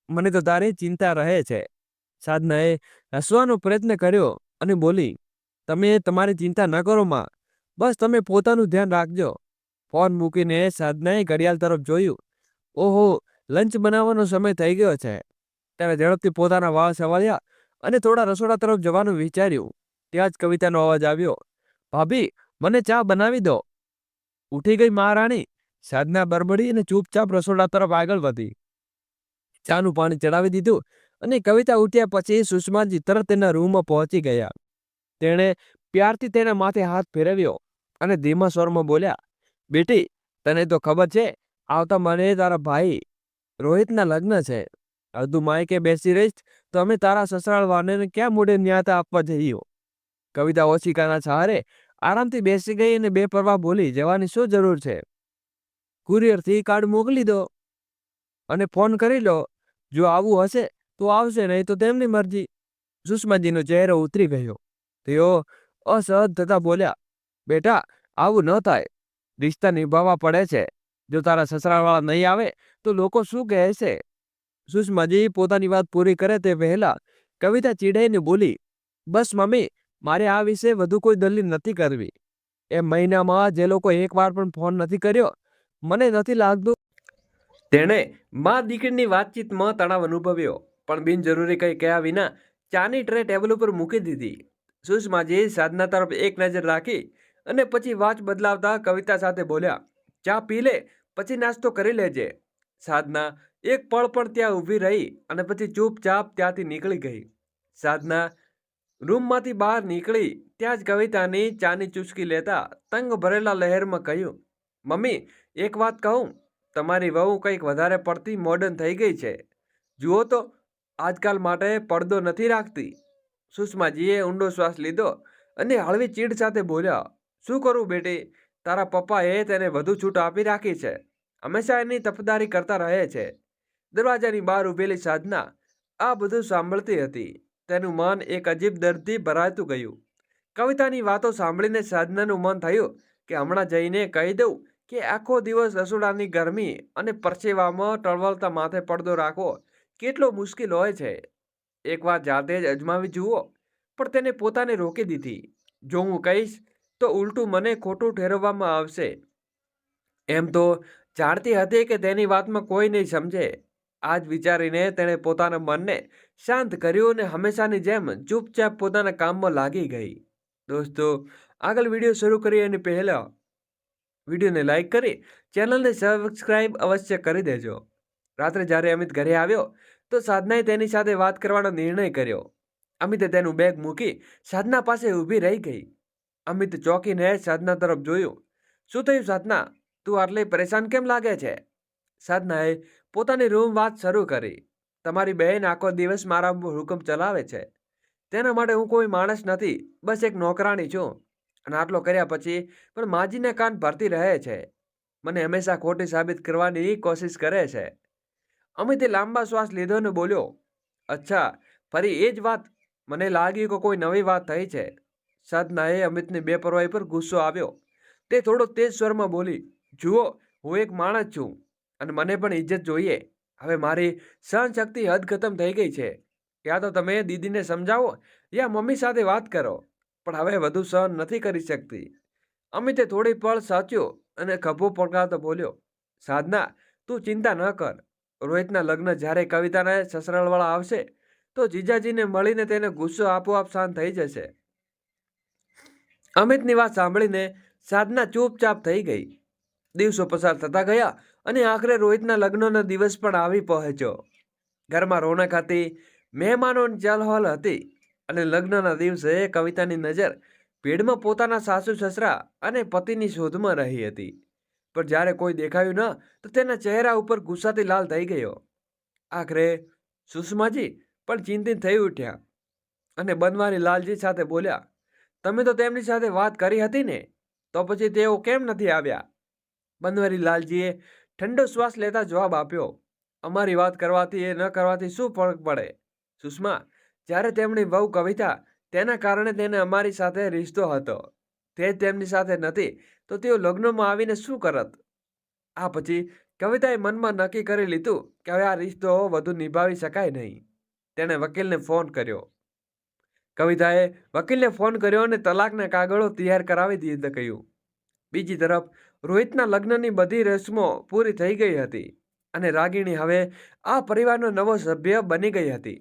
Speaker 1: મને તો તારી ચિંતા રહે છે. સાધનાએ હસવાનો પ્રયત્ન કર્યો અને બોલી, તમે તમારી ચિંતા ન કરો માં, બસ તમે પોતાનું ધ્યાન રાખજો. ફોન મૂકીને સાધનાએ ઘડિયાળ તરફ જોયું. ઓહો, લંચ બનાવવાનો સમય થઈ ગયો છે. ત્યારે ઝડપથી પોતાના વાળ સવાર્યા અને થોડા રસોડા તરફ જવાનું વિચાર્યું. ત્યાં જ કવિતાનો અવાજ આવ્યો, ભાભી મને ચા બનાવી દો. ઉઠી ગઈ મહારાણી, સાધના બરબડી અને ચૂપચાપ રસોડા તરફ આગળ વધી. ચાનું પાણી ચડાવી દીધું અને કવિતા ઉઠ્યા પછી સુષ્માજી તરત તેના રૂમમાં પહોંચી ગયા. તેણે પ્યારથી તેના માથે હાથ ફેરવ્યો અને ધીમા સ્વરમાં બોલ્યા, બેટી તને તો ખબર છે આવતા મને તારા ભાઈ રોહિતના લગ્ન છે. હવે તું માયકે બેસી રહીશ તો અમે તારા સસરાળવાને ક્યાં મોઢે ન્યાતા આપવા જઈએ. કવિતા ઓશિકાના સહારે આરામથી બેસી ગઈ અને બેપરવાહ બોલી, જવાની શું જરૂર છે? કુરિયરથી કાર્ડ મોકલી દો અને ફોન કરી લો. જો આવું હશે તો આવશે, નહીં તો તેમની મરજી. સુષ્માજીનો ચહેરો ઉતરી ગયો. તેઓ અસહજ થતા બોલ્યા, બેટા આવું ન થાય, રિશ્તા નિભાવવા પડે છે. જો તારા સસરાવાળા નહીં આવે તો લોકો શું કહેશે? સુષ્માજી પોતાની વાત પૂરી કરે તે પહેલા કવિતા ચીડાઈને બોલી, બસ મમ્મી, મારે આ વિશે વધુ કોઈ દલીલ નથી કરવી. એ મહિનામાં જે લોકો એકવાર પણ ફોન નથી કર્યો, મને નથી લાગતું તેણે મા દીકરીની વાતચીતમાં તણાવ અનુભવ્યો. પણ બિનજરૂરી કંઈ કહ્યા વિના ચાની ટ્રે ટેબલ ઉપર મૂકી દીધી. સુષ્માજી સાધના તરફ એક નજર રાખી અને પછી વાચ બદલાવતા કવિતા સાથે બોલ્યા, ચા પી લે પછી નાસ્તો કરી લેજે. સાધના એક પળ પણ ત્યાં ઊભી રહી અને પછી ચૂપચાપ ત્યાંથી નીકળી ગઈ. સાધના રૂમમાંથી બહાર નીકળી ત્યાં જ કવિતાની ચાની ચૂસકી લેતા તંગ ભરેલા લહેરમાં કહ્યું, મમ્મી એક વાત કહું, તમારી વહુ કંઈક વધારે પડતી મોડર્ન થઈ ગઈ છે. જુઓ તો આજકાલ માટે પડદો નથી રાખતી. સુષ્માજીએ ઊંડો શ્વાસ લીધો અને હળવી ચીડ સાથે બોલ્યા, શું કરું બેટી, તારા પપ્પાએ તેને વધુ છૂટ આપી રાખી છે. હંમેશા એની તફદારી કરતા રહે છે. દરવાજાની બહાર ઊભેલી સાધના આ બધું સાંભળતી હતી. તેનું મન એક અજીબ દર્દથી ભરાતું ગયું. કવિતાની વાતો સાંભળીને સાધનાનું મન થયું કે હમણાં જઈને કહી દઉં કે આખો દિવસ રસોડાની ગરમી અને પરસેવામાં ટળવળતા માથે પડદો રાખવો કેટલો મુશ્કેલ હોય છે. એકવાર જાતે જ અજમાવી જુઓ. પણ તેને પોતાને રોકી દીધી. જો હું કહીશ તો ઉલટું મને ખોટું ઠેરવવામાં આવશે. એમ તો જાણતી હતી કે તેની વાતમાં કોઈ નહીં સમજે. આ જ વિચારીને તેણે પોતાના મનને શાંત કર્યું અને હંમેશાની જેમ ચૂપચાપ પોતાના કામમાં લાગી ગઈ. દોસ્તો, આગળ વિડીયો શરૂ કરીએ અને પહેલા વિડીયોને લાઈક કરી ચેનલને સબસ્ક્રાઈબ અવશ્ય કરી દેજો. રાત્રે જ્યારે અમિત ઘરે આવ્યો તો સાધનાએ તેની સાથે વાત કરવાનો નિર્ણય કર્યો. અમિતે તેનું બેગ મૂકી સાધના પાસે ઊભી રહી ગઈ. અમિત ચોંકીને સાધના તરફ જોયું. શું થયું સાધના, તું આટલી પરેશાન કેમ લાગે છે? સાધનાએ પોતાની રૂમ વાત શરૂ કરી. તમારી બહેન આખો દિવસ મારા હુકમ ચલાવે છે. તેના માટે હું કોઈ માણસ નથી, બસ એક નોકરાણી છું. અને આટલો કર્યા પછી પણ માજીને કાન ભરતી રહે છે. મને હંમેશા ખોટી સાબિત કરવાની કોશિશ કરે છે. અમિતે લાંબા શ્વાસ લીધો અને બોલ્યો, અચ્છા, ફરી એ જ વાત? મને લાગ્યું કે કોઈ નવી વાત થઈ છે. સાધનાએ અમિતની બેપરવાહી પર ગુસ્સો આવ્યો. તે થોડો તેજ સ્વરમાં બોલી, જુઓ, હું એક માણસ છું અને મને પણ ઇજ્જત જોઈએ. હવે મારી સહનશક્તિ હદ ખતમ થઈ ગઈ છે. યા તો તમે દીદીને સમજાવો યા મમ્મી સાથે વાત કરો, પણ હવે વધુ સહન નથી કરી શકતી. અમિતે થોડી પળ સાચ્યો અને ખભો પકડાતો બોલ્યો, સાધના, તું ચિંતા ન કર. રોહિતના લગ્ન જ્યારે કવિતાના સસરાળવાળા આવશે તો જીજાજીને મળીને તેને ગુસ્સો આપોઆપ શાંત થઈ જશે. અમિતની વાત સાંભળીને સાધના ચૂપચાપ થઈ ગઈ. દિવસો પસાર થતા ગયા અને આખરે રોહિતના લગ્નનો દિવસ પણ આવી પહોંચ્યો. ઘરમાં રોનક હતી, મહેમાનોની ચહલપહલ હતી અને લગ્નના દિવસે કવિતાની નજર ભીડમાં પોતાના સાસુ સસરા અને પતિની શોધમાં રહી હતી. પણ જ્યારે કોઈ દેખાયું ન તો તેના ચહેરા ઉપર ગુસ્સાથી લાલ થઈ ગયો. આખરે સુષ્માજી પણ ચિંતિત થઈ ઉઠ્યા અને બનવારી લાલજી સાથે બોલ્યા, તમે તો તેમની સાથે વાત કરી હતી ને, તો પછી તેઓ કેમ નથી આવ્યા? બનવારી લાલજીએ ઠંડો શ્વાસ લેતા જવાબ આપ્યો, અમારી વાત કરવાથી એ ન કરવાથી શું ફરક પડે? સુષ્મા, જ્યારે તેમની વહુ કવિતા, તેના કારણે તેને અમારી સાથે રિશ્તો હતો, તે જ તેમની સાથે નથી તો તેઓ લગ્નમાં આવીને શું કરત? આ પછી કવિતાએ મનમાં નક્કી કરી લીધું કે હવે આ રિશ્તો વધુ નિભાવી શકાય નહીં. તેણે વકીલને ફોન કર્યો. કવિતાએ વકીલને ફોન કર્યો અને તલાકના કાગળો તૈયાર કરાવી દીધા કહ્યું. બીજી તરફ રોહિતના લગ્નની બધી રસમો પૂરી થઈ ગઈ હતી અને રાગિણી હવે આ પરિવારનો નવો સભ્ય બની ગઈ હતી.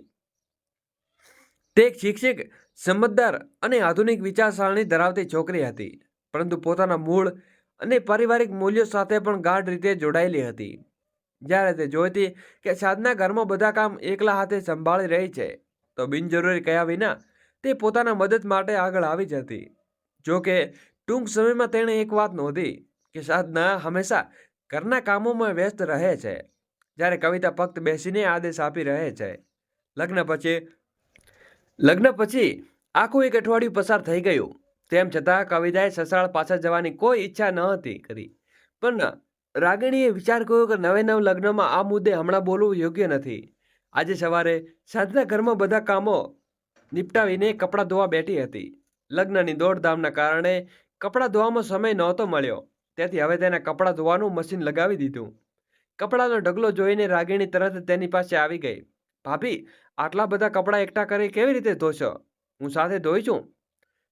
Speaker 1: તે એક શિક્ષિત, સમજદાર અને આધુનિક વિચારસરણી ધરાવતી છોકરી હતી, પરંતુ પોતાના મૂળ અને પારિવારિક મૂલ્યો સાથે પણ ગાઢ રીતે જોડાયેલી હતી. જ્યારે તે જોઈતી કે સાધના ઘરમાં બધા કામ એકલા હાથે સંભાળી રહી છે, તો બિનજરૂરી કહ્યા વિના તે પોતાના મદદ માટે આગળ આવી જતી. જો કે ટૂંક સમયમાં તેણે એક વાત નોંધી કે સાધના હંમેશા ઘરના કામોમાં વ્યસ્ત રહે છે, જ્યારે કવિતા ફક્ત બેસીને આદેશ આપી રહે છે. લગ્ન પછી આખું એક અઠવાડિયું પસાર થઈ ગયું. તેમ છતાં કવિતાએ સસરાળ પાછા જવાની કોઈ ઈચ્છા ન હતી કરી. પણ રાગિણીએ વિચાર કર્યો કે નવે નવ લગ્નમાં આ મુદ્દે હમણાં બોલવું યોગ્ય નથી. આજે સવારે સાધના ઘરમાં બધા કામો નિપટાવીને કપડાં ધોવા બેઠી હતી. લગ્નની દોડધામના કારણે કપડાં ધોવામાં સમય નહોતો મળ્યો, તેથી હવે તેના કપડાં ધોવાનું મશીન લગાવી દીધું. કપડાનો ઢગલો જોઈને રાગિણી તરત તેની પાસે આવી ગઈ. ભાભી, આટલા બધા કપડાં એકઠા કરી કેવી રીતે ધોશો? હું સાથે ધોઈ છું.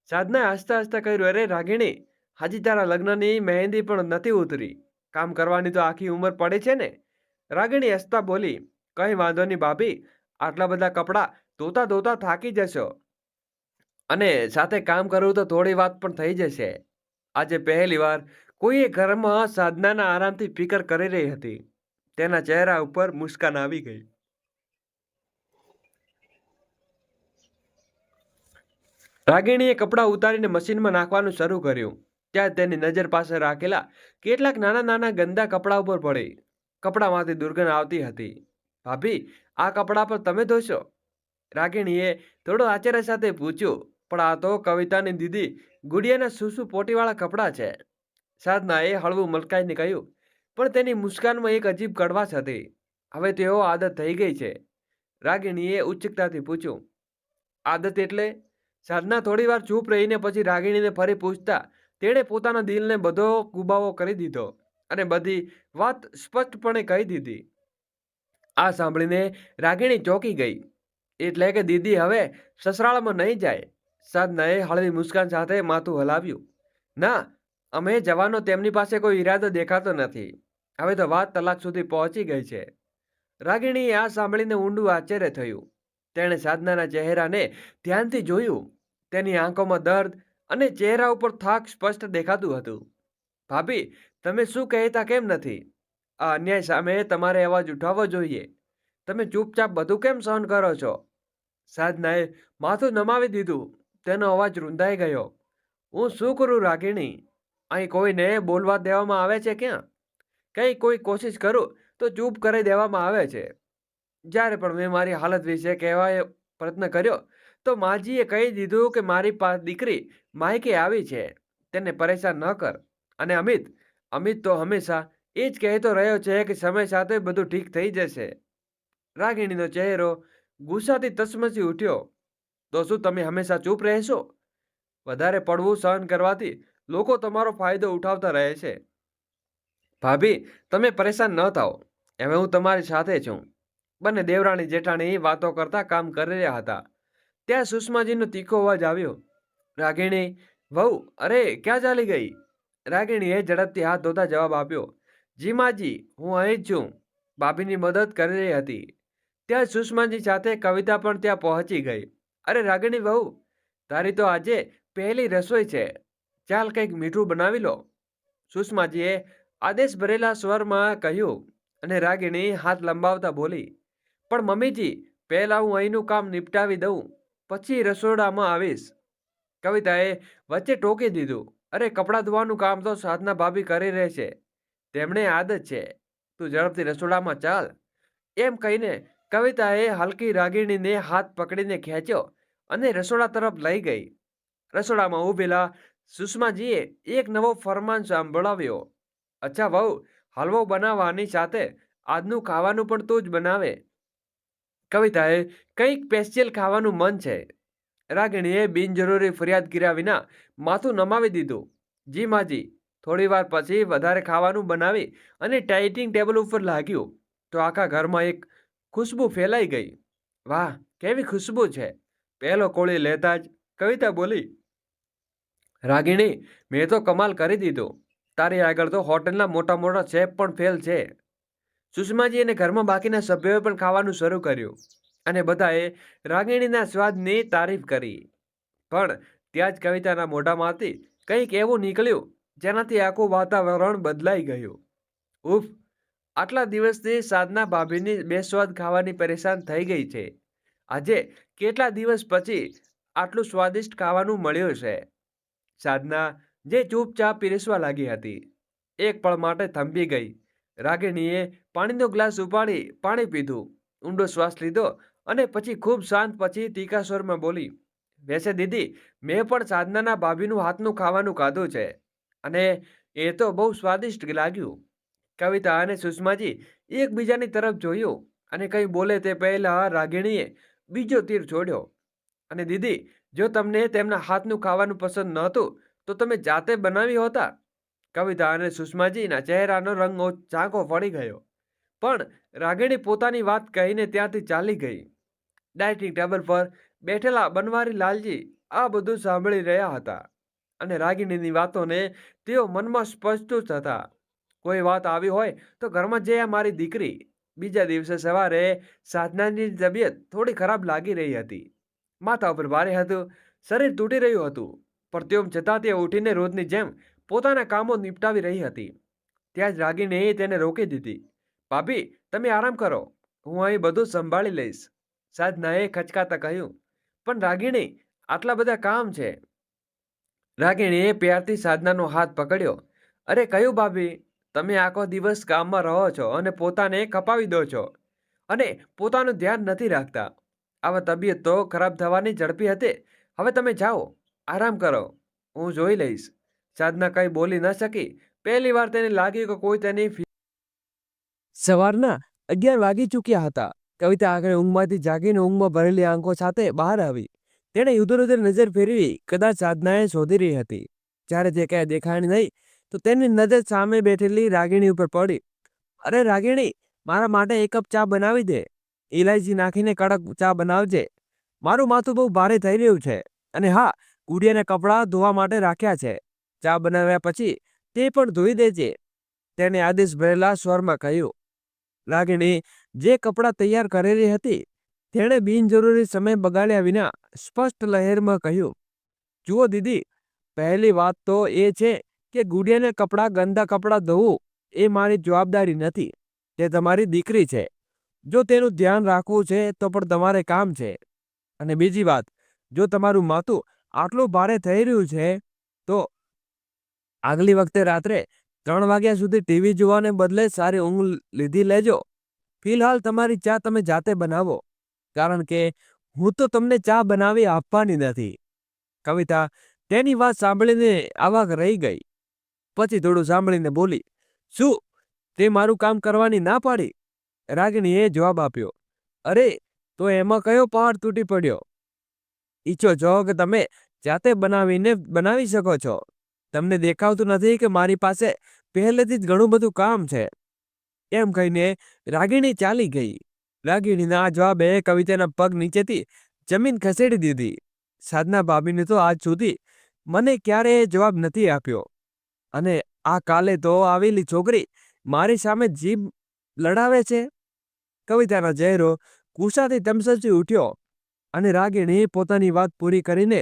Speaker 1: સાધનાએ હસતા હસતા કહ્યું, અરે રાગિણી, હાજી તારા લગ્નની મહેંદી પણ નથી ઉતરી. કામ કરવાની તો આખી ઉંમર પડે છે ને. રાગિણી હસતા બોલી, કંઈ વાંધો નહીં ભાભી, આટલા બધા કપડાં ધોતા ધોતા થાકી જશો અને સાથે કામ કરવું તો થોડી વાત પણ થઈ જશે. આજે પહેલીવાર કોઈએ ઘરમાં સાધનાના આરામથી ફિકર કરી રહી હતી. તેના ચહેરા ઉપર મુસ્કાન આવી ગઈ. રાગિણીએ કપડાં ઉતારીને મશીનમાં નાખવાનું શરૂ કર્યું. ત્યાં તેની નજર પાસે રાખેલા કેટલાક નાના નાના ગંદા કપડાં ઉપર પડી. કપડામાંથી દુર્ગંધ આવતી હતી. ભાભી, આ કપડાં પર તમે ધોશો? રાગિણીએ થોડો આશ્ચર્ય સાથે પૂછ્યું. પણ આ તો કવિતાની દીદી ગુડિયાના સુસુ પોટીવાળા કપડાં છે. સાધનાએ હળવું મલકાઈને કહ્યું, પણ તેની મુસ્કાનમાં એક અજીબ કડવાશ હતી. હવે તેઓ આદત થઈ ગઈ છે. રાગિણીએ ઉત્સુકતાથી પૂછ્યું, આદત એટલે? સાધના થોડીવાર ચૂપ રહીને પછી રાગિણીને ફરી પૂછતા તેણે પોતાના દિલને બધો કુબાવો કરી દીધો અને બધી વાત સ્પષ્ટપણે કહી દીધી. આ સાંભળીને રાગિણી ચોંકી ગઈ. એટલે કે દીદી હવે સસરાળમાં નહીં જાય? સાધનાએ હળવી મુસ્કાન સાથે માથું હલાવ્યું. ના, અમે જવાનો તેમની પાસે કોઈ ઈરાદો દેખાતો નથી. હવે તો વાત તલાક સુધી પહોંચી ગઈ છે. રાગિણીએ આ સાંભળીને ઊંડું આશ્ચર્ય થયું. તેણે સાધનાના ચહેરાને ધ્યાનથી જોયું. તેની આંખોમાં દર્દ અને ચહેરા ઉપર થાક સ્પષ્ટ દેખાતું હતું. ભાભી, તમે શું કહેતા કેમ નથી? આ અન્યાય સામે તમારે અવાજ ઉઠાવવો જોઈએ. તમે ચૂપચાપ બધું કેમ સહન કરો છો? સાધનાએ માથું નમાવી દીધું. તેનો અવાજ રૂંધાઈ ગયો. હું શું કરું રાગિણી? અહીં કોઈને બોલવા દેવામાં આવે છે ક્યાં? કંઈ કોઈ કોશિશ કરું તો ચૂપ કરી દેવામાં આવે છે. જ્યારે પણ મેં મારી હાલત વિશે કહેવા પ્રયત્ન કર્યો તો માજીએ કહી દીધું કે મારી દીકરી માયકે આવી છે, તેને પરેશાન ન કર. અને અમિત તો હંમેશા એ જ કહેતો રહ્યો છે કે સમય સાથે બધું ઠીક થઈ જશે. રાગિણીનો ચહેરો ગુસ્સાથી તસમસી ઉઠ્યો. તો શું તમે હંમેશા ચૂપ રહેશો? વધારે પડવું સહન કરવાથી લોકો તમારો ફાયદો ઉઠાવતા રહે છે. ભાભી, તમે પરેશાન ન થાઓ. હવે હું તમારી સાથે છું. બંને દેવરાણી જેઠાણી વાતો કરતા કામ કરી રહ્યા હતા. ત્યાં સુષ્માજીનો તીખો અવાજ આવ્યો. રાગિણી, વહુ, અરે ક્યાં ચાલી ગઈ? રાગિણીએ ઝડપથી હાથ ધોતા જવાબ આપ્યો. જી માજી, હું અહીં જ છું. ભાભીની મદદ કરી રહી હતી. ત્યાં સુષ્માજી સાથે કવિતા પણ ત્યાં પહોંચી ગઈ. અરે રાગિણી વહુ, તારી તો આજે પહેલી રસોઈ છે. ચાલ કંઈક મીઠું બનાવી લો. સુષ્માજીએ આદેશ ભરેલા સ્વરમાં કહ્યું અને રાગિણી હાથ લંબાવતા બોલી, પણ મમ્મીજી, પહેલાં હું અહીંનું કામ નિપટાવી દઉં, પછી રસોડામાં આવીશ. કવિતાએ વચ્ચે ટોકી દીધું. અરે કપડાં ધોવાનું કામ તો સાધના ભાભી કરી રહે છે. તેમણે આદત છે. તું ઝડપથી રસોડામાં ચાલ. એમ કહીને કવિતાએ હલકી રાગિણીને હાથ પકડીને ખેંચ્યો અને રસોડા તરફ લઈ ગઈ. રસોડામાં ઊભેલા સુષ્માજીએ એક નવો ફરમાન સાંભળાવ્યો. અચ્છા વહુ, હલવો બનાવવાની સાથે આજનું ખાવાનું પણ તું જ બનાવે. કવિતાએ કંઈક સ્પેશિયલ ખાવાનું મન છે. રાગિણીએ બિનજરૂરી ફરિયાદ કર્યા વિના માથું નમાવી દીધું. જી માજી, થોડી વાર પછી વધારે ખાવાનું બનાવી અને ડાઇનિંગ ટેબલ ઉપર લાગ્યું તો આખા ઘરમાં એક ખુશ્બુ ફેલાઈ ગઈ. વાહ, કેવી ખુશ્બુ છે! પહેલો કોળી લેતા જ કવિતા બોલી, રાગિણી, મેં તો કમાલ કરી દીધું. તારી આગળ તો હોટલના મોટા મોટા શેફ પણ ફેલ છે. સુષમાજી અને ઘરમાં બાકીના સભ્યોએ પણ ખાવાનું શરૂ કર્યું અને બધાએ રાગિણીના સ્વાદની તારીફ કરી. પણ ત્યાં જ કવિતાના મોઢામાંથી કંઈક એવું નીકળ્યું જેનાથી આખું વાતાવરણ બદલાઈ ગયું. ઉફ! આટલા દિવસથી સાધના ભાભીની બેસ્વાદ ખાવાની પરેશાન થઈ ગઈ છે. આજે કેટલા દિવસ પછી આટલું સ્વાદિષ્ટ ખાવાનું મળ્યું છે. સાધના, જે ચૂપચાપ પીરસવા લાગી હતી, એક પળ માટે થંભી ગઈ. રાગિણીએ પાણીનો ગ્લાસ ઉપાડી પાણી પીધું, ઊંડો શ્વાસ લીધો અને પછી ખૂબ શાંત પછી તીખા સ્વરમાં બોલી, વૈસે દીદી, મેં પણ સાધનાના ભાભીનું હાથનું ખાવાનું ખાધું છે અને એ તો બહુ સ્વાદિષ્ટ લાગ્યું. કવિતા અને સુષમાજી એકબીજાની તરફ જોયું અને કંઈ બોલે તે પહેલા રાગિણીએ બીજો તીર છોડ્યો, અને દીદી, જો તમને તેમના હાથનું ખાવાનું પસંદ નહોતું તો તમે જાતે બનાવી હોતા. કવિતા અને સુષમાજીના ચહેરાનો રંગ ઝાંખો પડી ગયો, પણ રાગિણી પોતાની વાત કહીને ત્યાંથી ચાલી ગઈ. ડાઇનિંગ ટેબલ પર બેઠેલા બનવારી લાલજી આ બધું સાંભળી રહ્યા હતા અને રાગિણીની વાતોને તેઓ મનમાં સ્પષ્ટ હતા. કોઈ વાત આવી હોય તો ઘરમાં જે આ મારી દીકરી. બીજા દિવસે સવારે સાધનાની તબિયત થોડી ખરાબ લાગી રહી હતી. માથા ઉપર ભારે હતું, શરીર તૂટી રહ્યું હતું, પણ તેમ છતાં તે ઉઠીને રોજની જેમ પોતાના કામો નિપટાવી રહી હતી. ત્યાં જ રાગિણીએ તેને રોકી દીધી. ભાભી, તમે આરામ કરો, હું અહીં બધું સંભાળી લઈશ, સાધનાએ ખચકાતા કહ્યું. પણ રાગિણી, આટલા બધા કામ છે. રાગિણીએ પ્યારથી સાધનાનો હાથ પકડ્યો. અરે કહ્યું ભાભી, તમે આખો દિવસ કામમાં રહો છો અને પોતાને ખપાવી દો છો અને પોતાનું ધ્યાન નથી રાખતા. આવા તબિયત તો ખરાબ થવાની ઝડપી હતી. હવે તમે જાઓ, આરામ કરો, હું જોઈ લઈશ. સાધના કંઈ બોલી ન શકી. પહેલી વાર તેને લાગ્યું કે કોઈ તેની સવારના 11 વાગી ચૂક્યા હતા. કવિતા આગળ ઊંઘમાંથી જાગીને ઊંઘમાં ભરેલી આંખો સાથે બહાર આવી. તેણે ઉધર નજર ફેરવી, કદાચ સાધનાએ શોધી રહી હતી. જ્યારે તે ક્યાંય દેખાણી નહીં તો તેની નજર સામે બેઠેલી રાગિણી ઉપર પડી. અરે રાગિણી, મારા માટે 1 કપ ચા બનાવી દે. ઇલાયચી નાખીને કડક ચા બનાવજે. મારું માથું બહુ ભારે થઈ રહ્યું છે અને હા, ગુડિયાને કપડાં ધોવા માટે રાખ્યા છે. ચા બનાવ્યા પછી તે પણ ધોઈ દેજે, તેને આદેશ ભરેલા સ્વરમાં કહ્યું. રાગિણી જે કપડાં તૈયાર કરેલી હતી તેણે બિનજરૂરી સમય બગાડ્યા વિના સ્પષ્ટ લહેરમાં કહ્યું, જુઓ દીદી, પહેલી વાત તો એ છે કે ગુડિયાને ગંદા કપડાં ધોવું એ મારી જવાબદારી નથી. તે તમારી દીકરી છે. જો તેનું ધ્યાન રાખવું છે તો પણ તમારે કામ છે. અને બીજી વાત, જો તમારું માથું આટલું ભારે થઈ રહ્યું છે તો આગલી વખતે રાત્રે 3 વાગ્યા સુધી ટીવી જોવાને બદલે સારી ઊંઘ લીધી લેજો. ફિલહાલ તમારી ચા તમે જાતે બનાવો, કારણ કે હું તો તમને ચા બનાવી આપવાની નથી. કવિતા તેની વાત સાંભળીને અવાક રહી ગઈ. પછી થોડું સાંભળીને બોલી, શું તે મારું કામ કરવાની ના પાડી? રાગિણીએ જવાબ આપ્યો, અરે તો એમાં કયો પહાડ તૂટી પડ્યો? ઈચ્છો છો કે તમે જાતે બનાવી શકો છો. તમને દેખાતું નથી કે મારી પાસે પહેલેથી જ ઘણું બધું કામ છે? એમ કહીને રાગિણી ચાલી ગઈ. રાગિણીના આ જવાબે કવિતાના પગ નીચેથી જમીન ખસેડી દીધી. સાધના ભાભીને તો આજ સુધી મને ક્યારેય જવાબ નથી આપ્યો, અને આ કાલે તો આવેલી છોકરી મારી સામે જીભ લડાવે છે. કવિતાનો ચહેરો ગુસ્સાથી તમસસી ઉઠ્યો અને રાગિણી પોતાની વાત પૂરી કરીને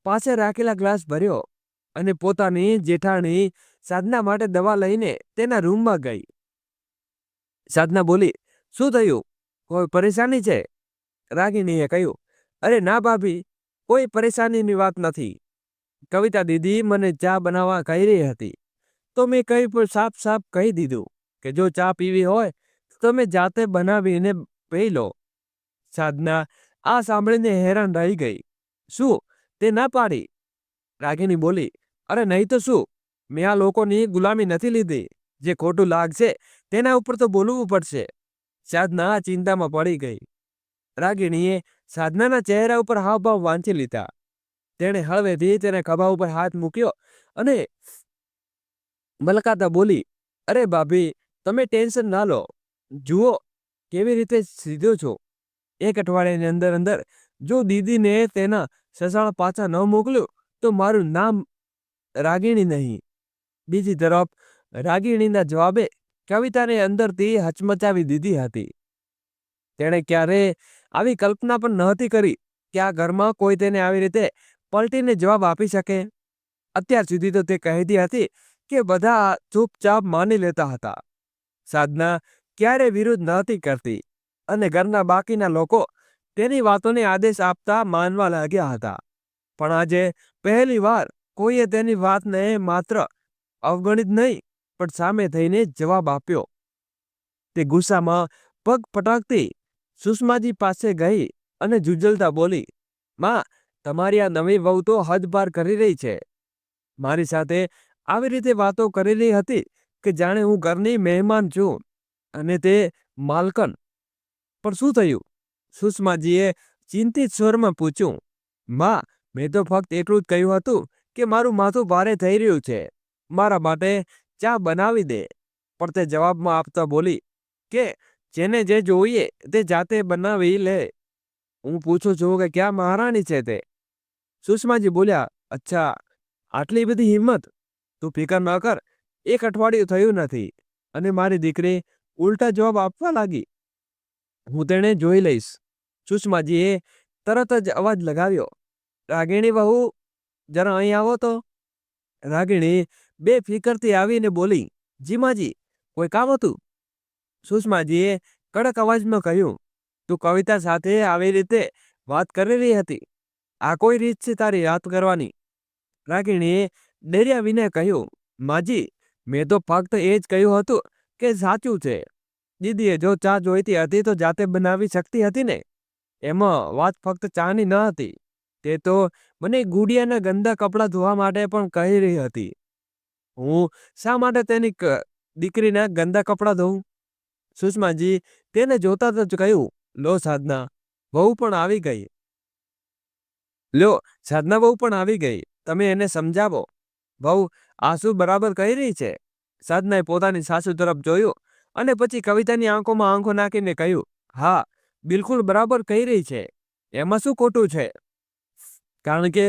Speaker 1: પાસે રાખેલા ગ્લાસ ભર્યો અને પોતાની જેઠાણી સાધના માટે દવા લઈને તેના રૂમમાં ગઈ. સાધના બોલી, શું થયું? કોઈ પરેશાની છે? રાગિણીએ કહ્યું, અરે ના ભાભી, કોઈ પરેશાનીની વાત નથી. કવિતા દીદી મને ચા બનાવવા કહી રહી હતી તો મેં કંઈ પણ સાફ સાફ કહી દીધું કે જો ચા પીવી હોય તો તમે જાતે બનાવીને પી લો. સાધના આ સાંભળીને હેરાન રહી ગઈ. શું તે ના પાડી? રાગિણી બોલી, અરે નહીં તો શું, મેં આ લોકોની ગુલામી નથી લીધી. જે ખોટું લાગશે તેના ઉપર તો બોલવું પડશે. સાધના ચિંતામાં પડી ગઈ. રાગિણીએ સાધનાના ચહેરા ઉપર હાવભાવ વાંચી લીધા. તેણે હળવેથી તેના ખભા ઉપર હાથ મૂક્યો અને મલકાતા બોલી, અરે ભાભી, તમે ટેન્શન ના લો. જુઓ કેવી રીતે સીધો છો. એક અઠવાડિયાની અંદર જો દીદીને તેના સસરા પાછા ન મોકલ્યું તો મારું નામ રાગીણી નહીં. બીજી તરફ રાગીણીના જવાબે કવિતાને અંદરથી હચમચાવી દીધી હતી. તેણે ક્યારે આવી કલ્પના પણ નહોતી કરી કે આ ઘરમાં કોઈ તેને આવી રીતે પલટીને જવાબ આપી શકે. અત્યાર સુધી તો તે કહેતી હતી કે બધા ચૂપચાપ માની લેતા હતા. સાધના ક્યારે વિરુદ્ધ નહોતી કરતી અને ઘરના બાકીના લોકો તેની વાતોને આદેશ આપતા માનવા લાગ્યા હતા. પણ આજે પહેલી વાર કોઈએ તેની વાતને માત્ર અવગણિત નહીં પણ સામે થઈને જવાબ આપ્યો. તે ગુસ્સામાં પગ પટાકતી સુષ્માજી પાસે ગઈ અને જુજલતા બોલી, માં, તમારી આ નવી વહુ તો હદ પાર કરી રહી છે. મારી સાથે આવી રીતે વાતો કરી રહી હતી કે જાણે હું ઘરની મહેમાન છું અને તે માલકન. પણ શું થયું? સુષ્માજીએ ચિંતિત સ્વરમાં પૂછ્યું. માં, મેં તો ફક્ત એટલું જ કહ્યું હતું કે મારું માથું ભારે થઈ રહ્યું છે, મારા માટે ચા બનાવી દે. પણ તે જવાબમાં આપતા બોલી કે જેને જે જોઈએ તે જાતે બનાવી લે. હું પૂછું છું કે ક્યાં મહારાણી છે તે? સુષ્માજી બોલ્યા, અચ્છા, આટલી બધી હિંમત? તું ફિકર ન કર, એક અઠવાડિયું થયું નથી અને મારી દીકરી ઉલટા જવાબ આપવા લાગી. હું તેને જોઈ લઈશ. સુષ્માજીએ તરત જ અવાજ લગાવ્યો, રાગીણી વહુ, જરા અહીં આવો તો. રાગીણી બેફિકરથી આવીને બોલી, જી માજી, કોઈ કામ હતું? સુષ્માજીએ કડક અવાજમાં કહ્યું, તું કવિતા સાથે આવી રીતે વાત કરી રહી હતી. આ કોઈ રીત છે તારી વાત કરવાની? રાગીણીએ ડર્યા વિના કહ્યું, માજી, મેં તો ફક્ત એ જ કહ્યું હતું કે સાચું છે. દીદીએ જો ચા જોઈતી હતી તો જાતે બનાવી શકતી હતી ને. એમાં વાત ફક્ત ચાની ન હતી. તે તો મને ગુડિયાના ગંદા કપડાં ધોવા માટે પણ કહી રહી હતી. હું શા માટે તેની દીકરીના ગંદા કપડાં ધોઉં? સુષ્માજી તેને જોતા જ કહ્યું, લો સાધના વહુ પણ આવી ગઈ. સાધના વહુ પણ આવી ગઈ. તમે એને સમજાવો. વહુ, આ શું બરાબર કહી રહી છે? સાધનાએ પોતાની સાસુ તરફ જોયું અને પછી કવિતાની આંખોમાં આંખો નાખીને કહ્યું, હા, બિલકુલ બરાબર કહી રહી છે. એમાં શું ખોટું છે? કારણ કે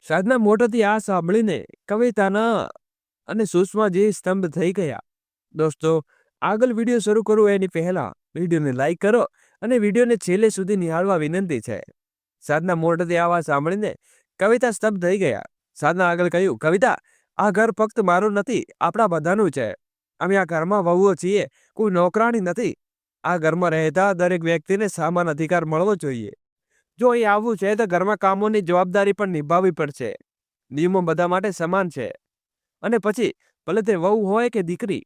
Speaker 1: સાધના મોટેથી આ સાંભળીને કવિતાના અને સુષ્માજી સ્તંભ થઈ ગયા. દોસ્તો, આગળ વિડીયો શરૂ કરું એની પહેલા વિડીયોને લાઈક કરો અને વિડીયોને છેલ્લે સુધી નિહાળવા વિનંતી છે. સાધના મોટેથી આ વાત સાંભળીને કવિતા સ્તબ્ધ થઈ ગયા. સાધના આગળ કહ્યું, કવિતા, આ ઘર ફક્ત મારું નથી, આપણા બધાનું છે. અમે આ ઘરમાં વહુઓ છીએ, કોઈ નોકરાણી નથી. આ ઘરમાં રહેતા દરેક વ્યક્તિને સમાન અધિકાર મળવો જોઈએ. જો અહીં આવવું છે તો ઘરમાં કામોની જવાબદારી પણ નિભાવવી પડશે. નિયમો બધા માટે સમાન છે, અને પછી ભલે તે વહુ હોય કે દીકરી.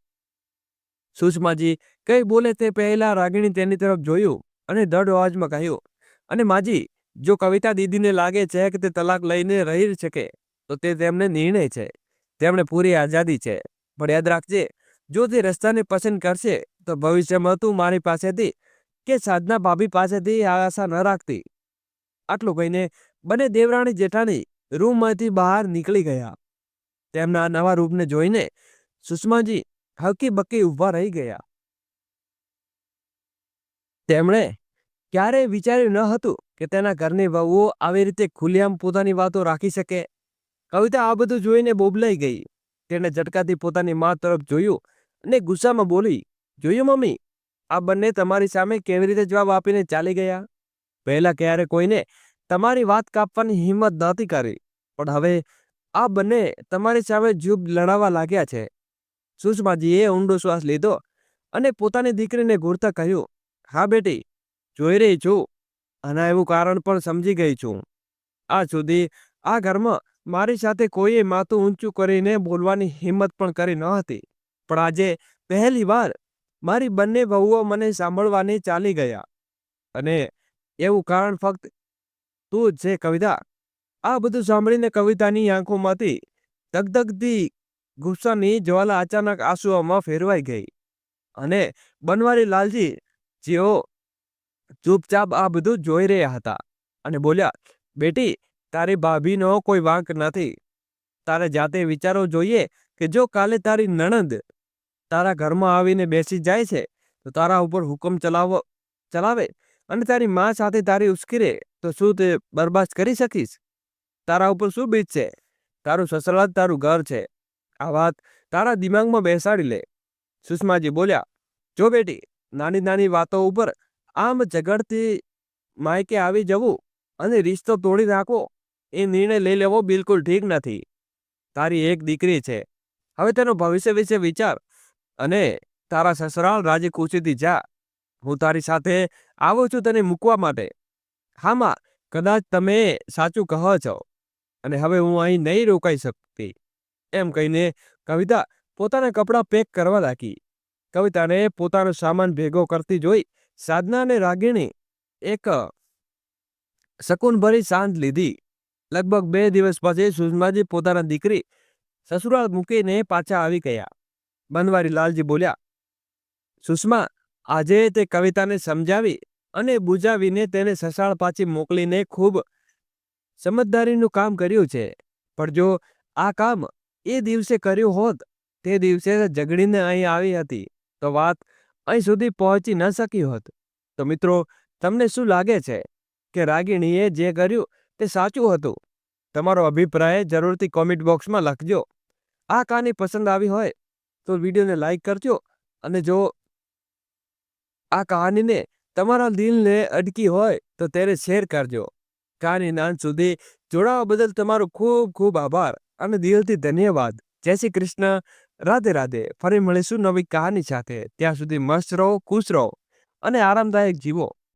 Speaker 1: સુષ્માજી કઈ બોલે તે પહેલા રાગીણી તેની તરફ જોયું અને દઢ અવાજમાં કહ્યું, અને માજી, જો કવિતા દીદીને લાગે છે કે તે તલાક લઈને રહી શકે તો તે તેમને નિર્ણય છે. તેમણે પૂરી આઝાદી છે. પણ યાદ રાખજે, જો તે રસ્તાને પસંદ કરશે તો ભવિષ્યમાં તું મારી પાસેથી કે સાધના ભાભી પાસેથી આ આશા ન રાખતી. આટલું કહીને બંને દેવરાણી જેઠાણી રૂમમાંથી બહાર નીકળી ગયા. તેમના નવા રૂપને જોઈને સુષ્માજી હકી બકી ઊભા રહી ગયા. તેમણે ક્યારેય વિચાર્યું ન હતું કે તેના ઘરની વહુઓ આવી રીતે ખુલ્લેઆમ પોતાની વાતો રાખી શકે. કવિતા આ બધું જોઈને બોબલાઈ ગઈ. તેણે ઝટકાથી પોતાની મા તરફ જોયું અને ગુસ્સામાં બોલી, જોયું મમ્મી, આ બંને તમારી સામે કેવી રીતે જવાબ આપીને ચાલી ગયા. પહેલા ક્યારે કોઈને તમારી વાત કાપવાની હિંમત નહોતી કરી, પણ હવે આ બંને તમારી સામે જૂબ લડાવવા લાગ્યા છે. સુષ્માજીએ ઊંડો શ્વાસ લીધો અને પોતાની દીકરીને ઘૂરતા કહ્યું, હા બેટી, જોઈ રહી છું, અને એવું કારણ પણ સમજી ગઈ છું. આજ સુધી આ ઘરમાં મારી સાથે કોઈએ માથું ઊંચું કરીને બોલવાની હિંમત પણ કરી ન હતી, પણ આજે પહેલી વાર મારી બંને વહુઓ મને સાંભળવાની ચાલી ગયા, અને એવું કારણ ફક્ત તું જ છે કવિતા. આ બધું સાંભળીને કવિતાની આંખોમાંથી ધગધગતી ગુસ્સાની જ્વાલા અચાનક આંસુઓમાં ફેરવાઈ ગઈ, અને બનવારી લાલજી, જેઓ ચૂપચાપ આ બધું જોઈ રહ્યા હતા, અને બોલ્યા, બેટી, તારી ભાભીનો કોઈ વાંક નથી. તારે જાતે વિચારવું જોઈએ કે જો કાલે તારી નણંદ તારા ઘરમાં આવીને બેસી જાય છે તો તારા ઉપર હુકમ ચલાવે અને તારી માં સાથે તારી ઉશ્કેરે તો શું તે બરબાદ કરી શકીશ? તારા ઉપર શું બીતશે? તારું સસરા જ તારું ઘર છે. આ વાત તારા દિમાગમાં બેસાડી લે. સુષ્માજી બોલ્યા, જો બેટી, નાની નાની વાતો ઉપર આમ ઝઘડતી માયકે આવી જવું અને રિશ્તો તોડી નાખવો એ નિર્ણય લઈ લેવો બિલકુલ ઠીક નથી. તારી એક દીકરી છે, હવે તેનું ભવિષ્ય વિશે વિચાર અને તારા સસરાલ રાજી ખુશીથી જા. હું તારી સાથે આવું છું તને મૂકવા માટે. હા માં, કદાચ તમે સાચું કહો છો અને હવે હું અહીં નહીં રોકાઈ શકતી. એમ કહીને કવિતા પોતાના કપડાં પેક કરવા લાગી. કવિતાને પોતાનો સામાન ભેગો કરતી જોઈ સાધના અને રાગિણી એક શકૂનભરી સાંજ લીધી. લગભગ 2 દિવસ પછી સુષ્માજી પોતાના દીકરી સસુરાલ મૂકીને પાછા આવી ગયા. બનવારી લાલજી બોલ્યા, સુષ્મા, આજે તે કવિતાને સમજાવી અને બુજાવીને તેને સસરાળ પાછી મોકલીને ખૂબ સમજદારીનું કામ કર્યું છે. પણ જો આ કામ એ દિવસે કર્યું હોત, તે દિવસે ઝઘડીને અહીં આવી હતી, તો વાત અહીં સુધી પહોંચી ન શકી હોત. તો મિત્રો, તમને શું લાગે છે કે રાગિણીએ જે કર્યું તે સાચું હતું? તમારો અભિપ્રાય જરૂરથી કોમેન્ટ બોક્સમાં લખજો. આ કહાની પસંદ આવી હોય તો વિડીયોને લાઈક કરજો અને જો આ કહાનીને તમારા દિલને અડકી હોય તો તેને શેર કરજો. કહાનીના અંત સુધી જોડાવા બદલ તમારો ખૂબ ખૂબ આભાર અને દિલથી ધન્યવાદ. જય શ્રી કૃષ્ણ. રાધે રાધે. ફરી મળીશું નવી કહાની સાથે. ત્યાં સુધી મસ્ત રહો, ખુશ રહો અને આરામદાયક જીવો.